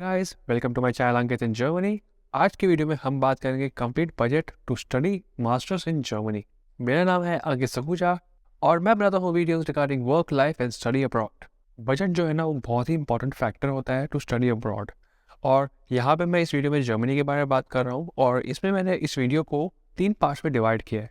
Guys welcome to my channel Ankit in Germany. आज की video में हम बात करेंगे complete budget to study masters in Germany. मेरा नाम है अंकित सखूजा और मैं बनाता हूँ videos regarding work life and study abroad. Budget जो है ना वो बहुत ही इंपॉर्टेंट फैक्टर होता है टू स्टडी अब्रॉड। और यहाँ पे मैं इस वीडियो में जर्मनी के बारे में बात कर रहा हूँ और इसमें मैंने इस वीडियो को 3 पार्ट्स में डिवाइड किया है।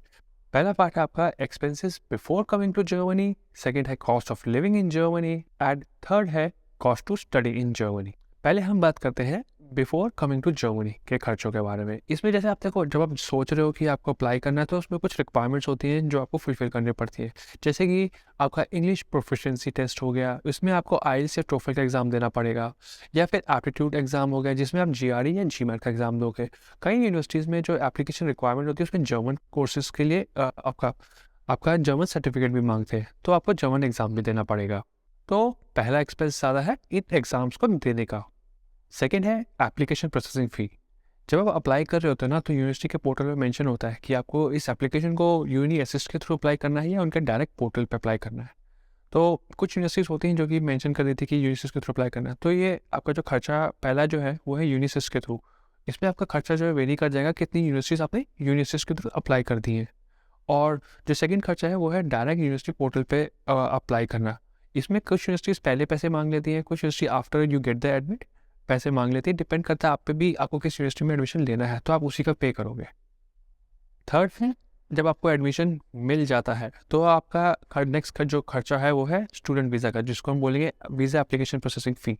पहला पार्ट है आपका expenses before coming to Germany, second है cost of living in Germany and third है cost to study in Germany. पहले हम बात करते हैं बिफोर कमिंग टू जर्मनी के खर्चों के बारे में। इसमें जैसे आप देखो, जब आप सोच रहे हो कि आपको अप्लाई करना है तो उसमें कुछ रिक्वायरमेंट्स होती हैं जो आपको फुलफिल करनी पड़ती है। जैसे कि आपका इंग्लिश प्रोफिशिएंसी टेस्ट हो गया, इसमें आपको आइल्स या टोफल का एग्ज़ाम देना पड़ेगा, या फिर एप्टीट्यूड एग्ज़ाम हो गया जिसमें आप जीआरई या जीमैट का एग्ज़ाम दोगे। कई यूनिवर्सिटीज़ में जो एप्लीकेशन रिक्वायरमेंट होती है उसमें जर्मन कोर्सेज़ के लिए आपका आपका जर्मन सर्टिफिकेट भी मांगते हैं, तो आपको जर्मन एग्ज़ाम भी देना पड़ेगा। तो पहला एक्सपेंस ज़्यादा है इन एग्ज़ाम्स को देने का। सेकेंड है एप्लीकेशन प्रोसेसिंग फ़ी। जब आप अप्लाई कर रहे होते हैं ना तो यूनिवर्सिटी के पोर्टल में मेंशन होता है कि आपको इस एप्लीकेशन को यूनी असिस्ट के थ्रू अप्लाई करना है या उनके डायरेक्ट पोर्टल पे अप्लाई करना है। तो कुछ यूनिवर्सिटीज़ होती हैं जो कि मेंशन कर देती है कि यूनिसिस के थ्रू अप्लाई करना है। तो ये आपका जो खर्चा पहला जो है वो है यूनिसिस के थ्रू। इसमें आपका खर्चा जो है वेरी कर जाएगा कितनी यूनिवर्सिटीज़ आपने यूनिसिस के थ्रू अप्लाई कर दी हैं। और जो सेकंड खर्चा है वो है डायरेक्ट यूनिवर्सिटी पोर्टल पे अप्लाई करना। इसमें कुछ यूनिवर्सिटीज़ पहले पैसे मांग लेती हैं, कुछ university after you get the admit पैसे मांग लेती है। डिपेंड करता है आप पे भी, आपको किस यूनिवर्सिटी में एडमिशन लेना है तो आप उसी का पे करोगे। थर्ड है जब आपको एडमिशन मिल जाता है तो आपका नेक्स्ट का जो खर्चा है वो है स्टूडेंट वीज़ा का, जिसको हम बोलेंगे वीज़ा एप्लीकेशन प्रोसेसिंग फ़ी।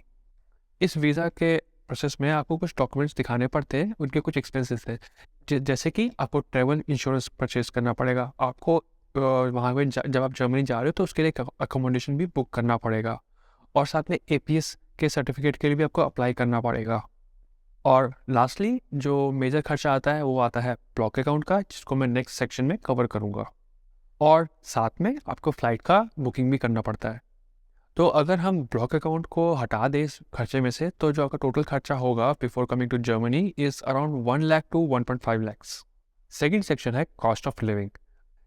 इस वीज़ा के प्रोसेस में आपको कुछ डॉक्यूमेंट्स दिखाने पड़ते हैं, उनके कुछ एक्सपेंसेस हैं। जैसे कि आपको ट्रैवल इंश्योरेंस परचेज़ करना पड़ेगा, आपको वहाँ पे जब आप जर्मनी जा रहे हो तो उसके लिए अकोमोडेशन भी बुक करना पड़ेगा, और साथ में एपीएस के सर्टिफिकेट के लिए भी आपको अप्लाई करना पड़ेगा। और लास्टली जो मेजर खर्चा आता है वो आता है ब्लॉक अकाउंट का, जिसको मैं नेक्स्ट सेक्शन में कवर करूँगा। और साथ में आपको फ़्लाइट का बुकिंग भी करना पड़ता है। तो अगर हम ब्लॉक अकाउंट को हटा दें इस खर्चे में से तो जो आपका टोटल खर्चा होगा before coming to Germany is around 1 lakh to 1.5 lakhs. Second section है कॉस्ट ऑफ लिविंग।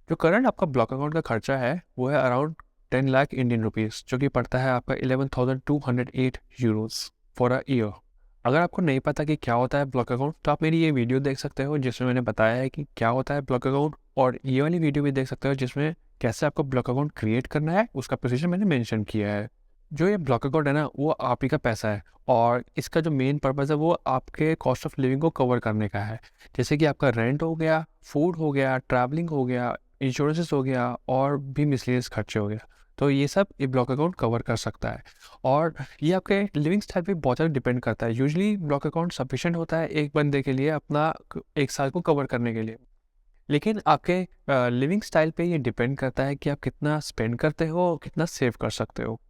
जो करंट आपका ब्लॉक अकाउंट का खर्चा है वो है अराउंड 10 लाख इंडियन रुपीज़, जो कि पड़ता है आपका 11,208 यूरोज़ फॉर अ ईयर। अगर आपको नहीं पता कि क्या होता है ब्लॉक अकाउंट तो आप मेरी ये वीडियो देख सकते हो जिसमें मैंने बताया है कि क्या होता है ब्लॉक अकाउंट, और ये वाली वीडियो भी देख सकते हो जिसमें कैसे आपको ब्लॉक अकाउंट क्रिएट करना है, उसका प्रोसीजर मैंने मेंशन किया है। जो ये ब्लॉक अकाउंट है ना वो आप ही का पैसा है, और इसका जो मेन पर्पज़ है वो आपके कॉस्ट ऑफ लिविंग को कवर करने का है। जैसे कि आपका रेंट हो गया, फूड हो गया, ट्रैवलिंग हो गया, इंश्योरेंसेस हो गया और भी मिसलेनियस खर्चे हो गया। तो ये सब ये ब्लॉक अकाउंट कवर कर सकता है, और ये आपके लिविंग स्टाइल पे बहुत ज़्यादा डिपेंड करता है। यूजुअली ब्लॉक अकाउंट सफिशिएंट होता है एक बंदे के लिए अपना 1 साल को कवर करने के लिए, लेकिन आपके लिविंग स्टाइल पे ये डिपेंड करता है कि आप कितना स्पेंड करते हो, कितना सेव कर सकते हो।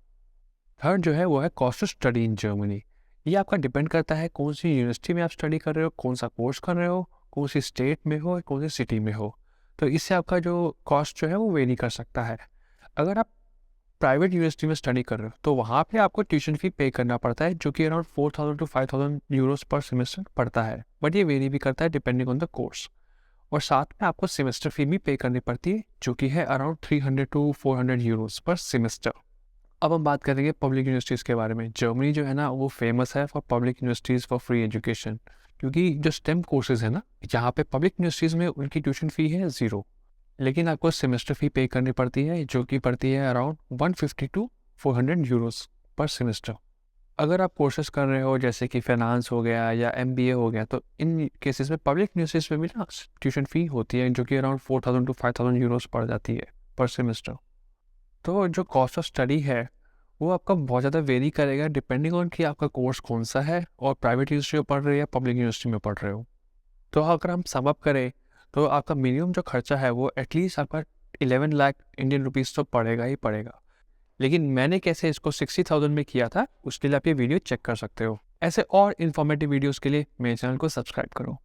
थर्ड जो है वो है cost of study in Germany. ये आपका डिपेंड करता है कौन सी यूनिवर्सिटी में आप स्टडी कर रहे हो, कौन सा कोर्स कर रहे हो, कौन सी स्टेट में हो, कौन सी सिटी में हो। तो इससे आपका जो कॉस्ट जो है वो वेरी कर सकता है। अगर आप प्राइवेट यूनिवर्सिटी में स्टडी कर रहे हो तो वहाँ पे आपको ट्यूशन फ़ी पे करना पड़ता है, जो कि अराउंड 4,000 टू 5,000 यूरोज़ पर सेमेस्टर पड़ता है, बट ये वेरी भी करता है डिपेंडिंग ऑन द कोर्स। और साथ में आपको सेमेस्टर फ़ी भी पे करनी पड़ती है, जो कि है अराउंड 300 टू 400 यूरोज़ पर सेमेस्टर। अब हम बात करेंगे पब्लिक यूनिवर्सिटीज़ के बारे में। जर्मनी जो है ना वो फेमस है for public universities for free education, क्योंकि जो स्टेम कोर्सेज़ है ना यहाँ पे पब्लिक यूनिवर्सिटीज़ में उनकी ट्यूशन फ़ी है 0, लेकिन आपको सेमेस्टर फ़ी पे करनी पड़ती है, जो कि पड़ती है अराउंड 150 टू 400 यूरोज़ पर सेमेस्टर। अगर आप कोर्सेज कर रहे हो जैसे कि फाइनेंस हो गया या एमबीए हो गया तो इन केसेस में पब्लिक यूनिवर्सिटीज़ में भी ना ट्यूशन फ़ी होती है, जो कि अराउंड 4,000 टू 5,000 यूरोज़ पड़ जाती है पर सेमेस्टर। तो जो कॉस्ट ऑफ स्टडी है वो आपका बहुत ज़्यादा वेरी करेगा डिपेंडिंग ऑन कि आपका कोर्स कौन सा है और प्राइवेट यूनिवर्सिटी में पढ़ रहे हो या पब्लिक यूनिवर्सिटी में पढ़ रहे हो। तो अगर हम सम अप करें तो आपका मिनिमम जो खर्चा है वो एटलीस्ट आपका 11 लाख इंडियन रुपीज़ तो पड़ेगा ही पड़ेगा। लेकिन मैंने कैसे इसको 60,000 में किया था उसके लिए आप ये वीडियो चेक कर सकते हो। ऐसे और इन्फॉर्मेटिव वीडियोज़ के लिए मेरे चैनल को सब्सक्राइब करो।